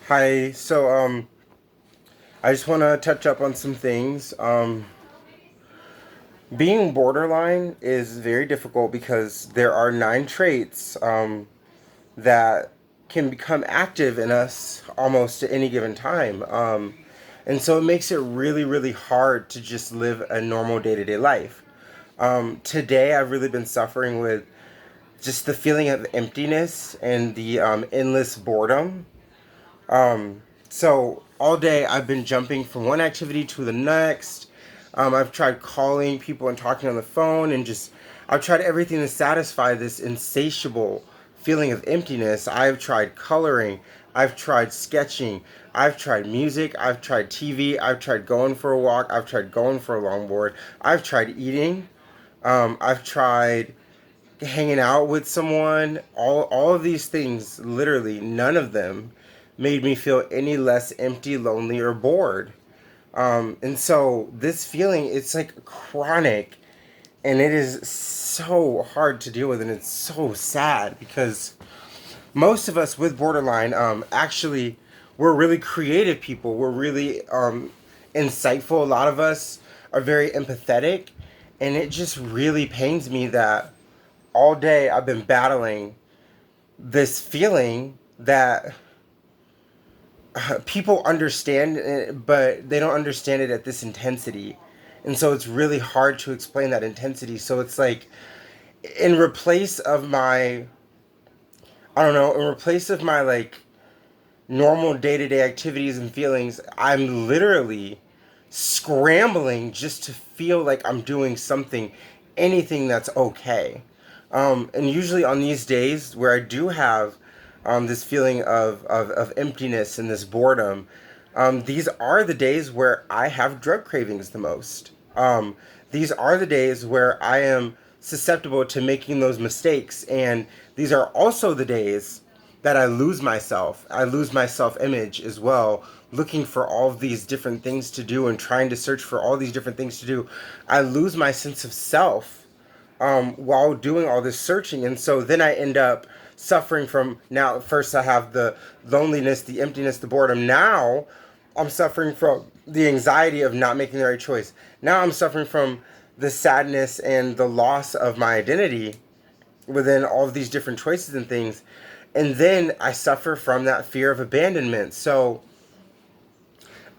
Hi. I just want to touch up on some things. Being borderline is very difficult because there are nine traits that can become active in us almost at any given time. And so it makes it really, really hard to just live a normal day to day life. Today, I've really been suffering with just the feeling of emptiness and the endless boredom. So all day I've been jumping from one activity to the next. I've tried calling people and talking on the phone, and just I've tried everything to satisfy this insatiable feeling of emptiness. I've tried coloring, I've tried sketching, I've tried music, I've tried TV, I've tried going for a walk, I've tried going for a longboard, I've tried eating, I've tried hanging out with someone. All of these things, literally none of them made me feel any less empty, lonely, or bored. And so this feeling, it's like chronic, and it is so hard to deal with, and it's so sad because most of us with borderline, actually, we're really creative people. We're really insightful. A lot of us are very empathetic, and it just really pains me that all day I've been battling this feeling that people understand it, but they don't understand it at this intensity. And so it's really hard to explain that intensity. So it's like in replace of my I don't know, in replace of my like normal day-to-day activities and feelings, I'm literally scrambling just to feel like I'm doing something, anything that's okay. And usually on these days where I do have this feeling of emptiness and this boredom, these are the days where I have drug cravings the most. These are the days where I am susceptible to making those mistakes. And these are also the days that I lose myself. I lose my self image as well, looking for all of these different things to do and trying to search for all these different things to do. I lose my sense of self while doing all this searching. And so then I end up suffering from now, first I have the loneliness, the emptiness, the boredom. Now I'm suffering from the anxiety of not making the right choice. Now I'm suffering from the sadness and the loss of my identity within all of these different choices and things. And then I suffer from that fear of abandonment. So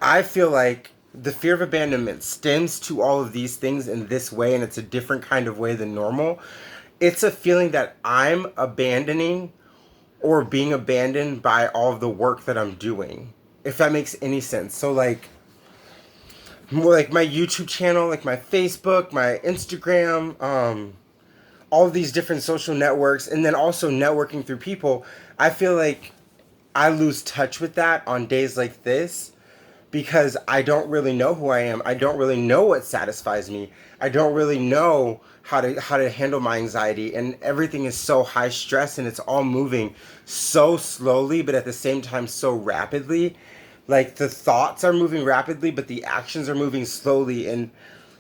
I feel like the fear of abandonment stems to all of these things in this way, and it's a different kind of way than normal. It's a feeling that I'm abandoning or being abandoned by all of the work that I'm doing, if that makes any sense. So, like my YouTube channel, like my Facebook, my Instagram, all of these different social networks, and then also networking through people, I feel like I lose touch with that on days like this because I don't really know who I am. I don't really know what satisfies me. I don't really know how to handle my anxiety, and everything is so high stress and it's all moving so slowly but at the same time so rapidly. Like the thoughts are moving rapidly but the actions are moving slowly, and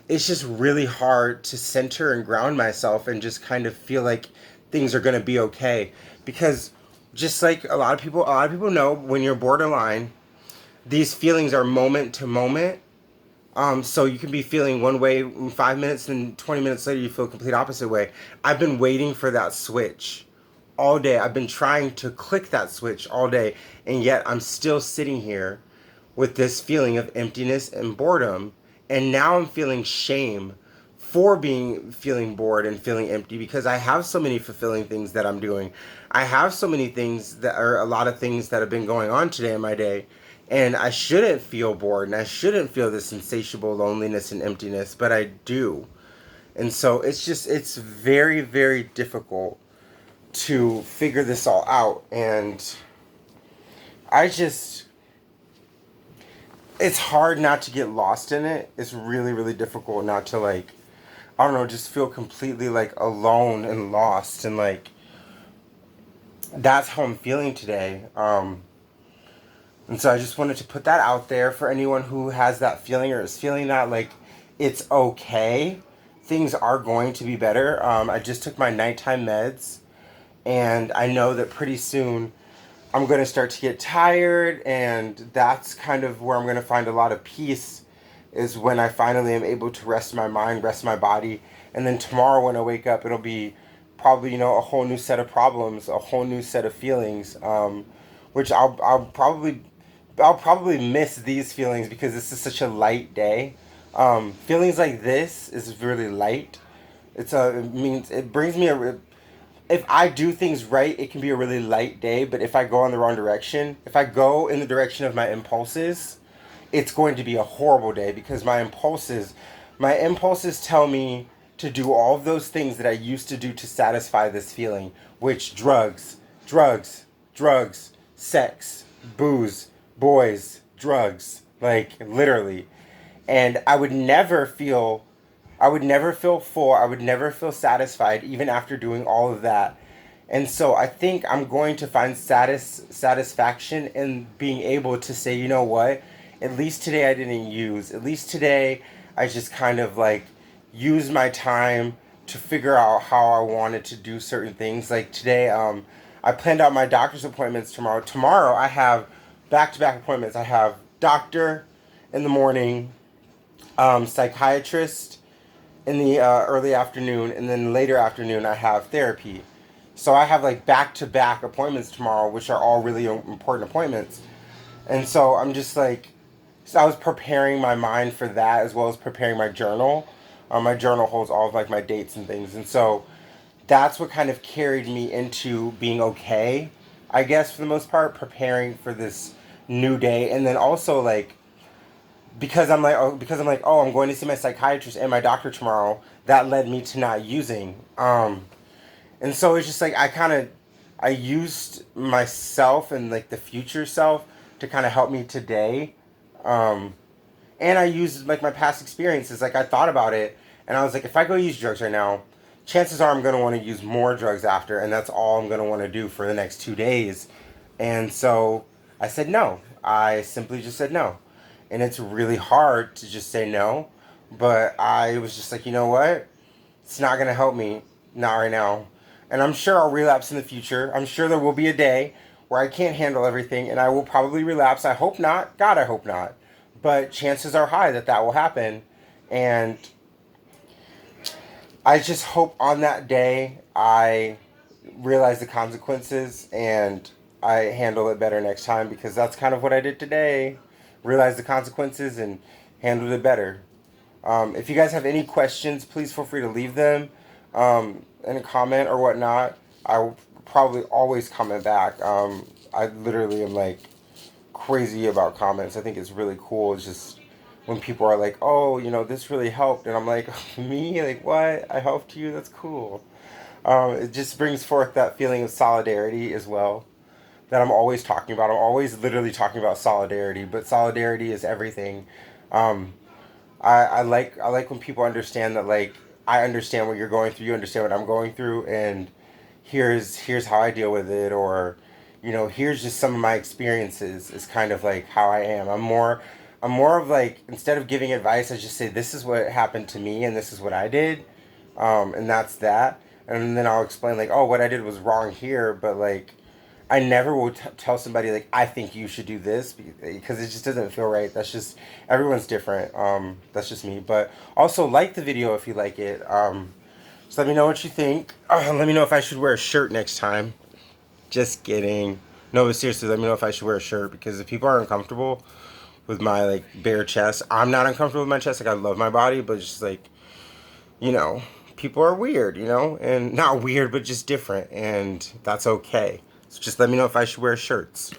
it's just really hard to center and ground myself and just kind of feel like things are going to be okay because just like a lot of people know, when you're borderline, these feelings are moment to moment. So you can be feeling one way in 5 minutes, and 20 minutes later you feel a complete opposite way. I've been waiting for that switch all day. I've been trying to click that switch all day, and yet I'm still sitting here with this feeling of emptiness and boredom. And now I'm feeling shame for being feeling bored and feeling empty because I have so many fulfilling things that I'm doing. I have so many things that are a lot of things that have been going on today in my day. And I shouldn't feel bored and I shouldn't feel this insatiable loneliness and emptiness, but I do. And so it's very, very difficult to figure this all out. And I just, it's hard not to get lost in it. It's really, really difficult not to like, I don't know, just feel completely like alone and lost, and like that's how I'm feeling today. And so I just wanted to put that out there for anyone who has that feeling or is feeling that, like, it's okay. Things are going to be better. I just took my nighttime meds, and I know that pretty soon I'm going to start to get tired, and that's kind of where I'm going to find a lot of peace, is when I finally am able to rest my mind, rest my body. And then tomorrow when I wake up, it'll be probably, a whole new set of problems, a whole new set of feelings, which I'll probably miss these feelings because this is such a light day. Feelings like this is really light. It means it brings me if I do things right, it can be a really light day. But if I go in the wrong direction, if I go in the direction of my impulses, it's going to be a horrible day because my impulses tell me to do all of those things that I used to do to satisfy this feeling, which drugs, drugs, sex, booze, boys, drugs, like literally. And I would never feel full. I would never feel satisfied even after doing all of that. And so I think I'm going to find satisfaction in being able to say, you know what? At least today I didn't use. At least today I just kind of like used my time to figure out how I wanted to do certain things. Like today, I planned out my doctor's appointments tomorrow. Tomorrow I have back-to-back appointments. I have doctor in the morning, psychiatrist in the early afternoon, and then later afternoon I have therapy. So I have like back to back appointments tomorrow, which are all really important appointments. And so I'm just like, so I was preparing my mind for that as well as preparing my journal. My journal holds all of like my dates and things, and so that's what kind of carried me into being okay, I guess for the most part, preparing for this new day, and then also like because I'm like, oh, I'm going to see my psychiatrist and my doctor tomorrow. That led me to not using. And so it's just like I used myself and like the future self to kind of help me today. Um, and I used like my past experiences. Like I thought about it, and I was like, if I go use drugs right now, chances are I'm gonna want to use more drugs after, and that's all I'm gonna want to do for the next 2 days. And so I said no. I simply just said no, and it's really hard to just say no. But I was just like, you know what? It's not gonna help me, not right now. And I'm sure I'll relapse in the future. I'm sure there will be a day where I can't handle everything, and I will probably relapse. I hope not. God, I hope not. But chances are high that that will happen. And I just hope on that day I realize the consequences and I handle it better next time, because that's kind of what I did today. Realize the consequences and handled it better. If you guys have any questions, please feel free to leave them in a comment or whatnot. I will probably always comment back. I literally am like crazy about comments. I think it's really cool. It's just when people are like, oh, this really helped. And I'm like, me? Like, what? I helped you? That's cool. It just brings forth that feeling of solidarity as well that I'm always talking about. I'm always literally talking about solidarity, but solidarity is everything. Um, I like when people understand that, like, I understand what you're going through, you understand what I'm going through, and here's how I deal with it, or here's just some of my experiences. Is kind of like how I am. I'm more of like, instead of giving advice, I just say this is what happened to me and this is what I did, and that's that. And then I'll explain like, oh, what I did was wrong here, but like I never will tell somebody like I think you should do this, because it just doesn't feel right. That's just, everyone's different. That's just me. But also like the video if you like it. So let me know what you think. Let me know if I should wear a shirt next time. Just kidding. No, but seriously, let me know if I should wear a shirt, because if people are uncomfortable with my like bare chest, I'm not uncomfortable with my chest. Like I love my body, but just like, you know, people are weird, and not weird, but just different, and that's okay. So just let me know if I should wear shirts.